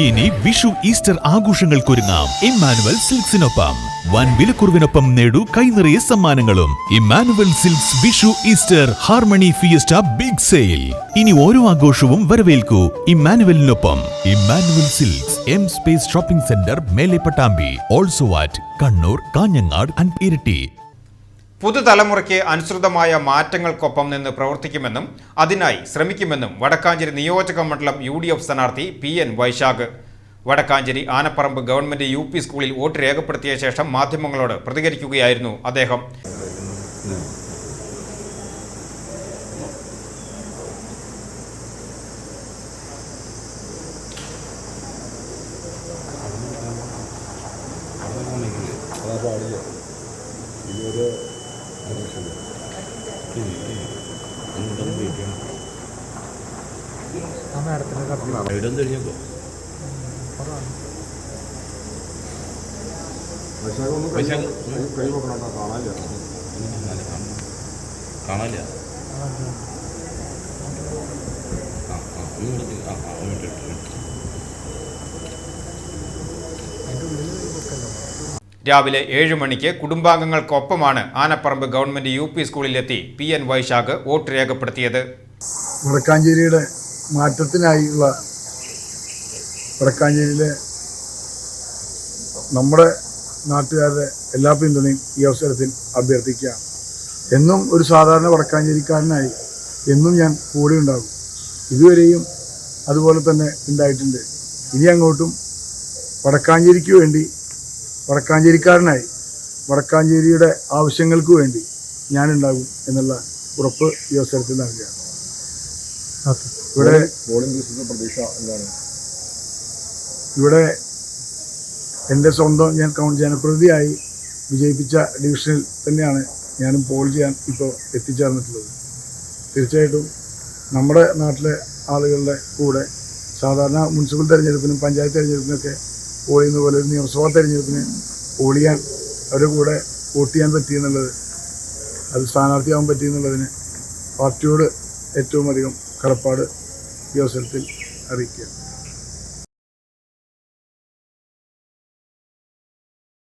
ഇനി വിഷു ഈസ്റ്റർ ആഘോഷങ്ങൾക്കൊരുങ്ങാം ഇമ്മാനുവൽ സിൽക്സിനൊപ്പം. വൻ വിലക്കുറവിനൊപ്പം നേടൂ കൈനിറയ സമ്മാനങ്ങളും. Emmanuel Silks Vishu Easter harmony fiesta big sale. ഇനി ഓരോ ആഘോഷവും വരവേൽക്കൂ ഇമ്മാനുവലിനൊപ്പം. Emmanuel Silks M Space shopping centre, Mele Pattambi. Also at Kannur, Kanhangad and Iritty. പുതുതലമുറയ്ക്ക് അനുസൃതമായ മാറ്റങ്ങൾക്കൊപ്പം നിന്ന് പ്രവർത്തിക്കുമെന്നും അതിനായി ശ്രമിക്കുമെന്നും വടക്കാഞ്ചേരി നിയോജക മണ്ഡലം UDF സ്ഥാനാർത്ഥി PN Vaishakh. Vadakkanchery Anapparamba government UP സ്കൂളിൽ വോട്ട് രേഖപ്പെടുത്തിയ ശേഷം മാധ്യമങ്ങളോട് പ്രതികരിക്കുകയായിരുന്നു അദ്ദേഹം. രാവിലെ 7 മണിക്ക് കുടുംബാംഗങ്ങൾക്കൊപ്പമാണ് ആനപ്പറമ്പ് ഗവൺമെന്റ് UP സ്കൂളിലെത്തി PN വൈശാഖ് വോട്ട് രേഖപ്പെടുത്തിയത്. വടക്കാഞ്ചേരിയുടെ മാറ്റത്തിനായുള്ള വടക്കാഞ്ചേരിയിലെ നമ്മുടെ നാട്ടുകാരുടെ എല്ലാ പിന്തുണയും ഈ അവസരത്തിൽ അഭ്യർത്ഥിക്കാം. എന്നും ഒരു സാധാരണ വടക്കാഞ്ചേരിക്കാരനായി എന്നും ഞാൻ കൂടെ ഉണ്ടാകും. ഇതുവരെയും അതുപോലെ തന്നെ ഉണ്ടായിട്ടുണ്ട്. ഇനി അങ്ങോട്ടും വടക്കാഞ്ചേരിക്ക് വേണ്ടി, വടക്കാഞ്ചേരിക്കാരനായി, വടക്കാഞ്ചേരിയുടെ ആവശ്യങ്ങൾക്ക് വേണ്ടി ഞാനുണ്ടാകും എന്നുള്ള ഉറപ്പ് ഈ അവസരത്തിൽ നൽകുകയാണ്. ഇവിടെ എൻ്റെ സ്വന്തം ഞാൻ ജനപ്രതിനിധിയായി വിജയിപ്പിച്ച ഡിവിഷനിൽ തന്നെയാണ് ഞാനും പോൾ ചെയ്യാൻ ഇപ്പോൾ എത്തിച്ചേർന്നിട്ടുള്ളത്. തീർച്ചയായിട്ടും നമ്മുടെ നാട്ടിലെ ആളുകളുടെ കൂടെ സാധാരണ മുനിസിപ്പൽ തെരഞ്ഞെടുപ്പിനും പഞ്ചായത്ത് തെരഞ്ഞെടുപ്പിനൊക്കെ പോൾ ചെയ്യുന്ന പോലെ ഒരു നിയമസഭാ തെരഞ്ഞെടുപ്പിന് പോൾ ചെയ്യാൻ അവരുടെ കൂടെ വോട്ട് ചെയ്യാൻ പറ്റിയെന്നുള്ളത്, അത് സ്ഥാനാർത്ഥിയാവാൻ പറ്റിയെന്നുള്ളതിന് പാർട്ടിയോട് ഏറ്റവും അധികം കടപ്പാട് ഈ അവസരത്തിൽ അറിയിക്കുക.